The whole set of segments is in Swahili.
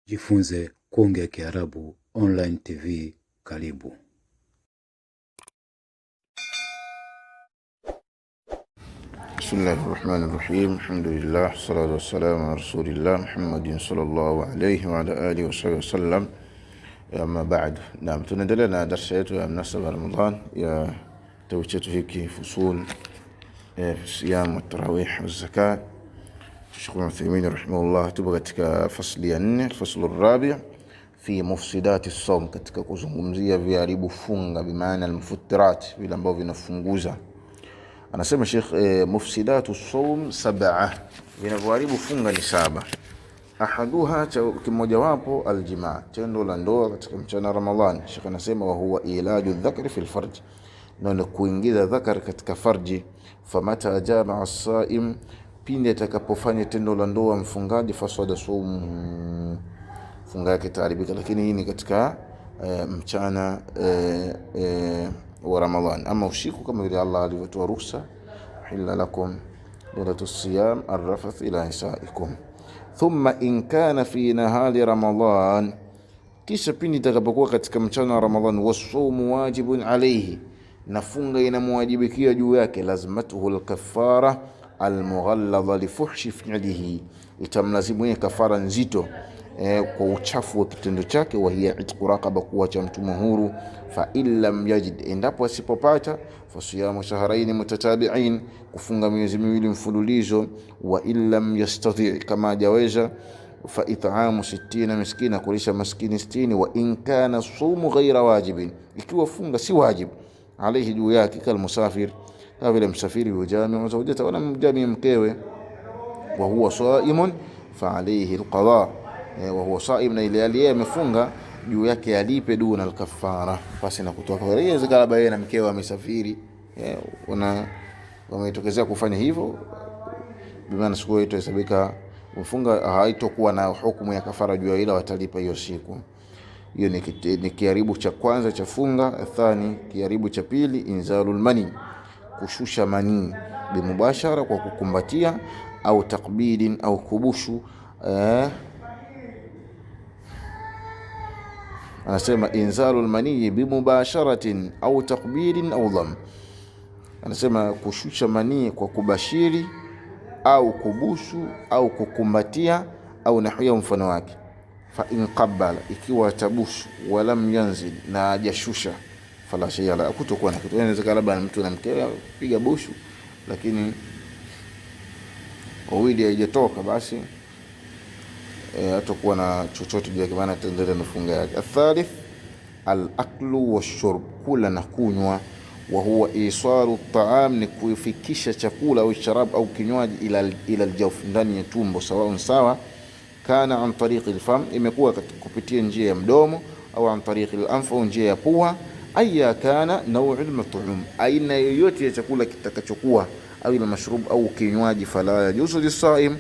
Jifunze kuongea Kiarabu online TV. Karibu. Bismillahirrahmanirrahim. Alhamdulillah, salatu wassalamu ala rasulillah Muhammadin sallallahu alayhi wa ala alihi wa sallam. Amma ba'd. Naam, tunaendelea na darasa yetu ya mnasaba Ramadhan ya kitabu chetu hiki fusul siyam wa tarawih wa zakat. Sheikh Uthaymeen rahimahullah tupo katika fasli ya 4, faslu rabi' fi mufsidati as-sawm, katika kuzungumzia viharibu funga, bimaana al-muftirat, vile ambavyo vinafunguza. Anasema Sheikh mufsidatu as-sawm 7, vinavyoharibu funga ni 7. Ahaduha, kimoja wapo, aljimaa, tendo la ndoa katika mchana Ramadhani. Sheikh anasema wa huwa ilaju dhakari fil farj, na kuingiza dhakar katika farji. Famata jamaa as-saim, pindi atakapofanya tendo la ndoa mfungaji, fasada sawm, funga yake taharibika. Lakini hii ni katika mchana wa Ramadhani. Ama usiku, kama vile Allah alivyotoa ruhusa, hilla lakum lailatus siyam arrafath ila nisaikum. Thumma in kana fi nahari Ramadhan, kisha pindi itakapokuwa katika mchana wa Ramadhan, wasawmu wajibun alayhi, na funga inamwajibikia juu yake, lazimatuhu al-kaffara al-mughalladha li fuhshi fi'lihi, itamlazimu yeye kafara nzito kwa uchafu wa kitendo chake. Wa hiya itqu raqaba, kuacha mtumwa huru. Fa illam yajid, endapo asipopata, fasiyamu shahrayn mutatabi'in, kufunga miezi miwili mfululizo. Wa illam yastati', kama hajaweza, fa it'amu 60 miskina, kulisha maskini 60. Wa in kana sawmu ghayra wajibin, ikiwa funga si wajib alayhi juu yake, kal musafir, kama vile msafiri, yujami'u zawjata, wala mjami mkewe, wa huwa sa'imun fa alayhi alqada, wa huwa sa'im, na ile aliye amefunga juu yake alipe duna al-kaffara, pasi na kutoa kafara. Inawezekana baadaye na mkewe amesafiri, wametokezea kufanya hivyo, bimaana siku hiyo itahesabika mfunga, haitokuwa na hukumu ya kafara juu, ila watalipa hiyo siku. Hiyo ni kiharibu cha kwanza cha funga. Athani, kiharibu cha pili, inzalul mani, kushusha mani, bimubashara, kwa kukumbatia, au takbidin, au kubushu. Anasema inzalul mani bimubasharatin au takbidin au dham, anasema kushusha mani kwa kubashiri au kubusu au kukumbatia au nahwiya, mfano wake. Fa in qabbala, ikiwa tabusu, walam yanzil, na hajashusha, fala shay'a la, kutokuwa na kitu. Inawezekana labda mtu na mkewe piga bushu, lakini wawili haijatoka, basi hatakuwa na chochote juu yake, maana ataendelea na funga yake. Athalith, al-aklu wash-shurb, kula na kunywa. Wa huwa isaru at-ta'am, ni kufikisha chakula au sharab au kinywaji ila al-jawf, ndani ya tumbo, sawa. Kana an tariqi al-fam, imekuwa kupitia njia ya mdomo, au an tariqi al-anf, au njia ya pua. Aya kana naw'u al-mat'um, aina yoyote ya chakula kitakachokuwa, au ila mashrub, au kinywaji. Fala yajuzu lis-sa'im,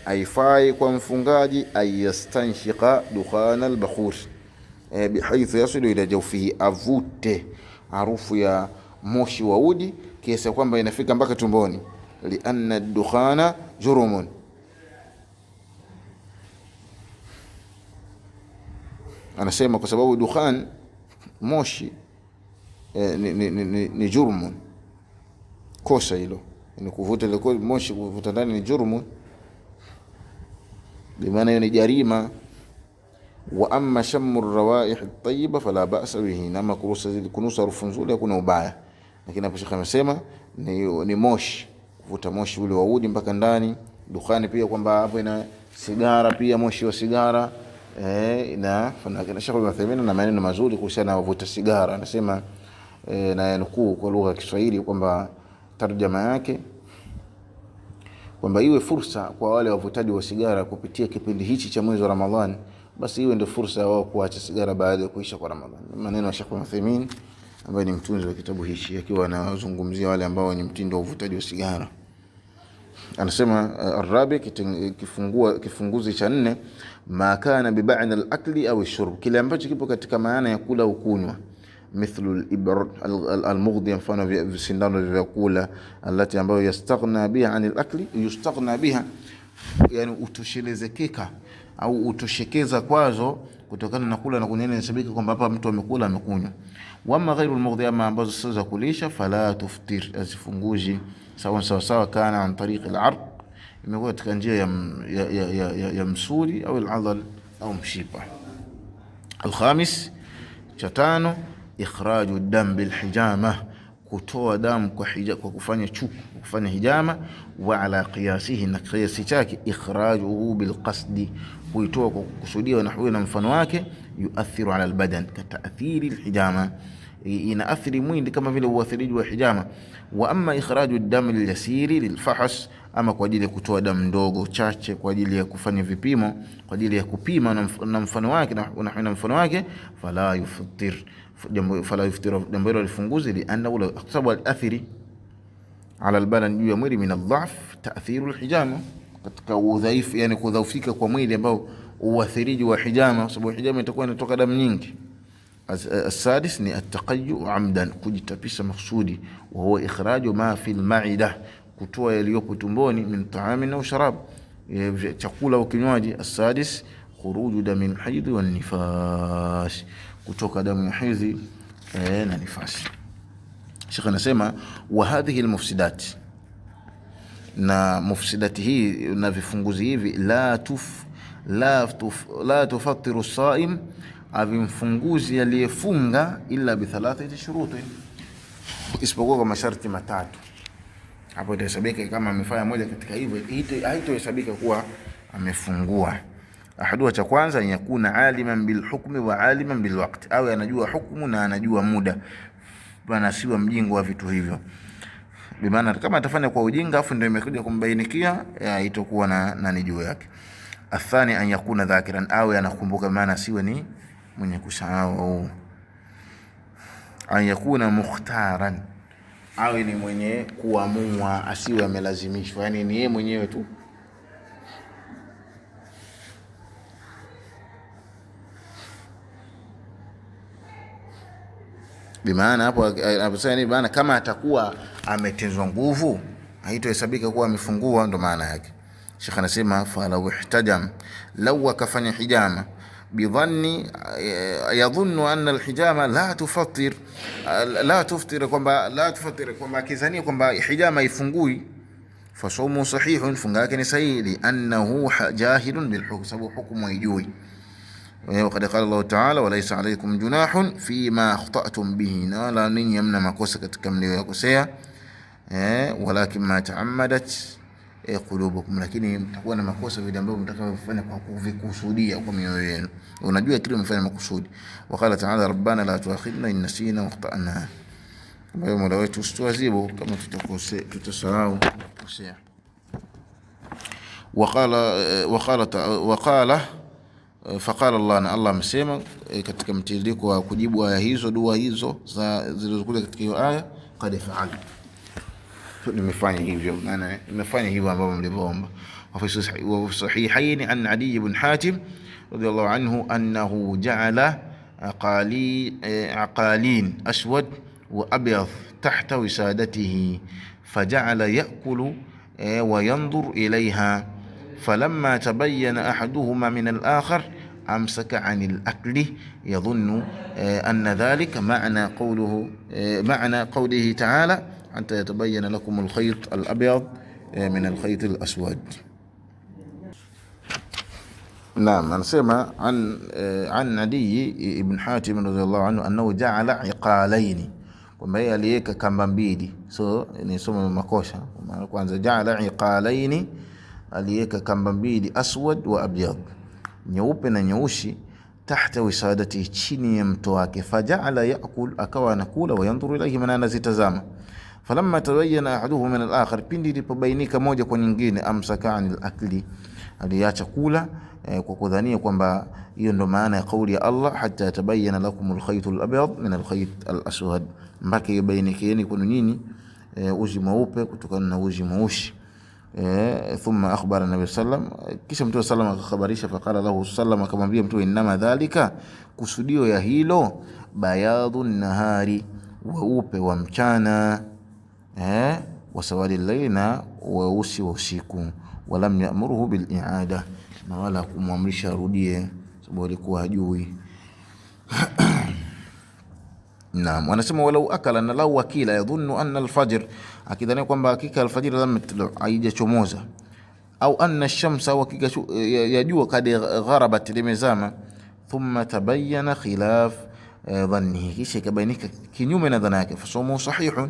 haifai kwa mfungaji, ayastanshika dukhana al-bakhur, bihaythu yasilu ila jawfihi, avute harufu ya moshi wa udi kiasi kwamba inafika mpaka tumboni. Lianna ad-dukhana jurumun, anasema kwa sababu dukhan, moshi, ni jurmun, kosa hilo, ni kuvuta ile moshi, kuvuta ndani ni jurmun, bimaana hiyo ni jarima. Wa amma shammu ar-rawaih at-tayyiba fala ba'sa bihi, nama kunusa harufu nzuri hakuna ubaya. Lakini hapo Sheikh amesema ni moshi, kuvuta moshi ule wa udi mpaka ndani. Dukhani pia, kwamba hapo ina sigara pia, moshi wa sigara, na fana Sheikh Uthaymeen na maneno mazuri kuhusiana na kuvuta sigara. Anasema na nukuu kwa lugha ya Kiswahili, kwamba tarjama yake kwamba iwe fursa kwa wale wavutaji wa sigara kupitia kipindi hichi cha mwezi wa Ramadhani, basi iwe ndio fursa wao kuacha sigara baada ya kuisha kwa Ramadhani. Maneno ya Sheikh Uthaymeen ambaye ni mtunzi wa kitabu hichi, akiwa anazungumzia wale ambao ni mtindo wa uvutaji wa sigara. Anasema arabi, kifunguzi cha 4, ma kana bi ba'd al-akli au ash-shurb, kile ambacho kipo katika maana ya kula au kunywa. Mithlu al-ibr al-mughdi, mfano visindano vya kula. Alati, ambayo yastaghna biha anil akli, yustaghna biha, yani utoshelezekeka au utoshekeza kwazo kutokana na kula na kunywa, inahesabika kwamba hapa mtu amekula amekunywa. Wama ghairu almawdhi, ama ambazo sio za kulisha, fala tuftir, azifunguzi sawa kana an tariq al-arq, imekuwa katika njia ya msuli au al-adhal au mshipa. Al-khamis, cha tano, ikhraju dam bil hijama, kutoa damu kwa kufanya chuku, kufanya hijama. Wa ala qiyasihi, na qiyasi chake, ikhrajuhu bil qasdi, kuitoa kwa kukusudia, na huwa na mfano wake, yuathiru ala albadan ka ta'thiri alhijama, inaathiri mwili kama vile uathiriji wa hijama. Wa amma ikhraju ad-dam al-yasiri lilfahs, ama kwa ajili ya kutoa damu ndogo chache kwa ajili ya kufanya vipimo, kwa ajili ya kupima na mfano wake na mfano wake, fala yuftir, jambo hilo lifunguzi, lianna wala sababu al-athiri ala al-badan, juu ya mwili, min al-dha'f ta'thiru al-hijama, katika udhaifu, yani kudhaifika kwa mwili ambao uathiriji wa hijama, sababu hijama itakuwa inatoka damu nyingi. As-sadis ni at-taqayyu amdan, kujitapisha maksudi, wa huwa ikhraju ma fi al-ma'ida, kutoa yaliyopo tumboni, min ta'amin au sharab, chakula au kinywaji. As-sadis khuruju dami al-hayd wa nifas, kutoka damu ya hedhi na nifasi. Sheikh anasema wa hadhihi al-mufsidat, na mufsidati hii na vifunguzi hivi, la tufattiru as-saim, avimfunguzi aliyefunga, illa bi thalathati shuruti, isipokuwa kwa masharti matatu. Hapo itahesabika kama amefanya moja katika hivyo, haitohesabika kuwa amefungua. Ahadua, cha kwanza, yakuna aliman bil hukmi wa aliman bil waqt, au anajua hukumu na anajua muda, bana siwa mjingo wa vitu hivyo. Bimaana kama atafanya kwa ujinga afu ndio imekuja kumbainikia, itakuwa na nijua yake. Athani, an yakuna dhakiran, au anakumbuka, maana siwe ni mwenye kusahau. An yakuna mukhtaran, au ni mwenye kuamua, asiwe amelazimishwa, yani ni yeye mwenyewe tu. Bimaana hapo anaposema ni maana kama atakuwa ametenzwa nguvu, haitohesabika kuwa amefungua, ndo maana yake. Sheikh anasema fala ihtajam, law akafanya hijama bidhanni, yadhunnu anna alhijama la tuftir, kwamba akizania kwamba hijama ifungui, fasawmu sahihun, funga yake ni sahihi, liannahu jahilun bilhukm, sababu hukumu haijui. Waqad qala Allah ta'ala, walaysa alaykum junahun fima akhta'tum bihi, na la ninyi hamna makosa katika mliyokosea, walakin ma ta'ammadat qulubukum, lakini mtakuwa na makosa vile ambavyo mtakayofanya kwa kuvikusudia kwa mioyo yenu, unajua kile umefanya makusudi. Waqala ta'ala, rabbana la tuakhidna in nasina wa akhta'na, kwa Mola wetu usituadhibu kama tutasahau kukosea. Faqala Allah, na Allah amesema katika mtiririko wa kujibu aya hizo, dua hizo zilizokuja katika hiyo aya, qad fa'al, nimefanya hivyo, maana nimefanya hivyo ambavyo mlivyoomba. Wa fi sahihayn an Adi ibn Hatim radiyallahu anhu annahu ja'ala aqalin aswad wa abyad tahta wisadatihi, faja'ala ya'kulu wa yanzur ilayha, falamma tabayyana ahaduhuma min al-akhar amsaka 'anil akli, yadhunnu anna dhalika ma'na qawlihi ta'ala hatta yatabayyana lakum al-khayt al-abyad min al-khayt al-aswad. Naam, anasema an Adi ibn Hatim radhiyallahu anhu annahu ja'ala iqalaini, kwamba yeye aliweka kamba mbili. So ni somo makosa. Kwanza, ja'ala iqalaini, aliweka kamba mbili, aswad wa abyad, nyeupe na nyeusi, tahta wisadati, chini ya mto wake. Faja'ala ya'kul, akawa anakula, wa yanzuru ilayhi, maana anazitazama. Falamma tabayyana ahaduhum min al-akhar, pindi ilipobainika moja kwa nyingine, amsaka 'anil akli, aliacha kula, kwa kudhania kwamba hiyo ndo maana ya kauli ya Allah, hatta tabayyana lakum al-khayt al-abyad min al-khayt al-aswad, mpaka ibainikeni kwenu nyinyi uzi mweupe kutokana na uzi mweusi. Thumma akhbara Nabii sallam, kisha Mtume sallam akakhabarisha, faqala lahu sallam, akamwambia Mtume, inama dhalika, kusudio ya hilo, bayadun nahari, weupe wa mchana, wa sawadi layli, weusi wa usiku. Walam ya'muruhu bil i'ada, na wala kumwamrisha arudie sababu alikuwa hajui. Naam, wanasema walau akala, na lau akila yadhunnu anna alfajr, akidhania kwamba hakika alfajr lam yatlu, haijachomoza, au anna ash-shamsa, hakika yajua kad gharabat, limezama, thumma tabayyana khilaf dhannihi, kisha ikabainika kinyume na dhana yake, fasomu sahihun,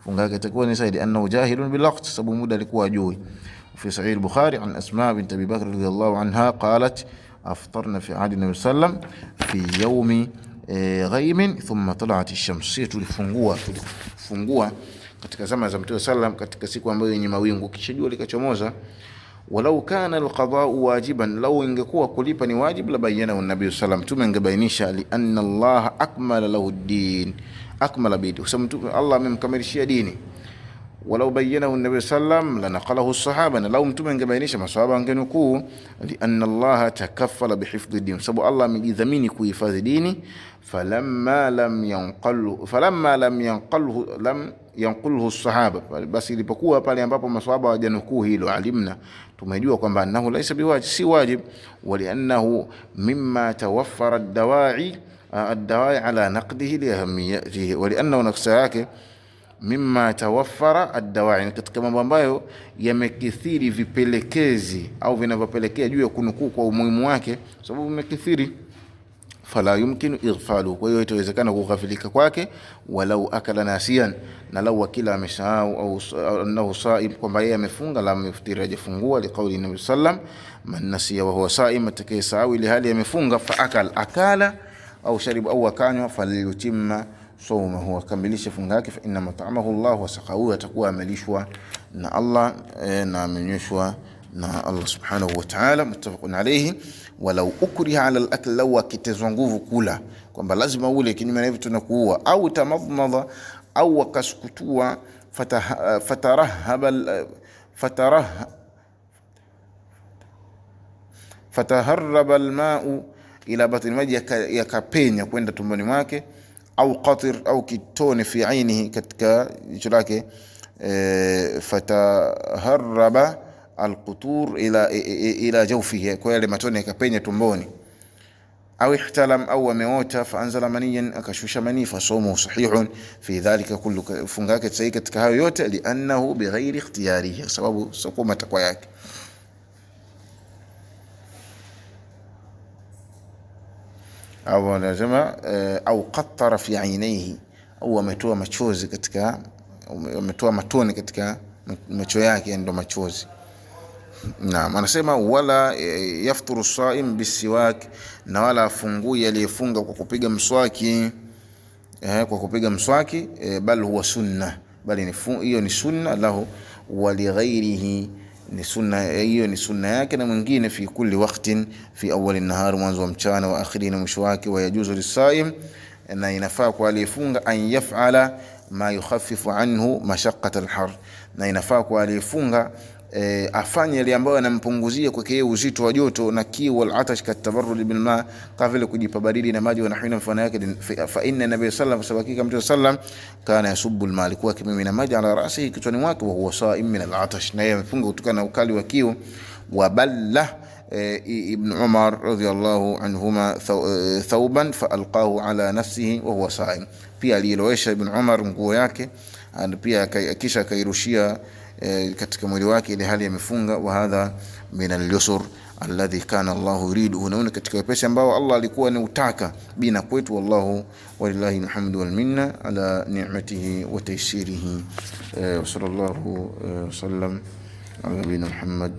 funga yake itakuwa ni sahihi, annahu jahilun bil waqt, sababu muda alikuwa hajui. في صحيح البخاري عن أسماء بنت أبي بكر رضي الله عنها قالت أفطرنا في عهد النبي صلى الله عليه وسلم في يوم غيم ثم طلعت الشمس. tulifungua katika zama za Mtume sallam katika siku ambayo yenye mawingu kisha jua likachomoza. Walau kana alqada'u wajiban, lau ingekuwa kulipa ni wajib, la bayyana an-nabii sallam, Mtume angebainisha, li anna Allah akmala lahu ad-din, akmala bidi, kwa Mtume Allah amemkamilishia dini. Walau bayyanahu an-nabii sallam lanaqalahu as-sahaba, na lau Mtume angebainisha maswahaba angenukuu, li anna Allah takaffala bihifdhi ad-din, sababu Allah amejidhamini kuhifadhi dini. falamma lam yanqalhu as-sahaba, basi ilipokuwa pale ambapo maswahaba hawajanukuu hilo, alimna, tumejua kwamba annahu laysa biwajib, si wajib. Waliannahu mimma tawaffara ad-dawa'i ala naqdihi li ahamiyatihi, waliannahu nafsa yake mimma tawaffara ad-dawa'i, katika mambo ambayo yamekithiri vipelekezi au vinavyopelekea juu ya kunukuu kwa umuhimu wake, sababu vimekithiri. Fala yumkinu ighfalu, kwa hiyo itawezekana kughafilika kwake. Walau akala nasiyan, na lau akila amesahau, au annahu saim, kwamba yeye amefunga, lam yuftiri, hajafungua, liqauli nabii sallam, man nasiya wa huwa saim, atakayesahau ili hali amefunga, fa akala au shariba au akanywa, falyutimma sawmahu, akamilisha funga yake, fa inna mat'amahu Allah wa saqahu, atakuwa amelishwa na Allah na amenyweshwa na Allah subhanahu wa ta'ala. Muttafaqun alayhi. Walau ukriha ala al-akl, law akitezwa nguvu kula kwamba lazima ule, kinyume na hivyo tunakuua, au tamadmada, au akasukutua, fataharraba al-ma'u ila batni, maji yakapenya kwenda tumboni mwake, au qatir, au kitone fi ainihi, katika jicho lake, fataharraba alqutur ila jawfihi, kwa yale matone yakapenya tumboni, au ihtalam, au ameota, faanzala maniyan, akashusha mani, fasomu sahihun fi dhalika kullu, funga yake sahihi katika hayo yote, liannahu bighairi ikhtiyarihi, sababu sio matakwa yake. Au anasema au qattara fi ainaihi, au ametoa machozi katika, ametoa matone katika macho yake, ndio machozi. Naam, anasema wala yafturu saim bisiwak, na wala afungui aliyefunga kwa kupiga mswaki, kwa kupiga mswaki, bal huwa sunna, bali hiyo ni sunna lahu, wa li ghairihi, ni sunna hiyo, ni sunna yake na mwingine, fi kulli waqtin, fi awwal an-nahar, mwanzo wa mchana, wa akhirina, mwisho wake, wa yajuzu lis-saim, na inafaa kwa aliyefunga, an yaf'ala ma yukhaffifu anhu mashaqqat al-har, na inafaa kwa aliyefunga afanye yale ambayo yanampunguzia kwake yeye uzito wa joto na kiu, wal atash, katabarrud bil ma, kama vile kujipa baridi na maji, na hina mfano yake. Fa inna nabii sallallahu alayhi wasallam, Mtume sallam, kana yasubbu al ma, alikuwa akimimina maji ala rasihi, kichwani mwake, wa huwa saim min al atash, na yeye amefunga kutokana na ukali wa kiu. Wa balla ibn Umar radhiyallahu anhuma thawban fa alqahu ala nafsihi wa huwa saim, pia alilowesha ibn Umar nguo yake, pia kisha kairushia katika mwili wake ile hali amefunga. Wa hadha min al-yusr alladhi kana Allah yuridu, unaona katika wepesi ambao Allah alikuwa anataka bina kwetu. Wallahu walillahi alhamdu wal minna ala ni'matihi wa taysirihi. Wa sallallahu sallam ala nabiyina Muhammad.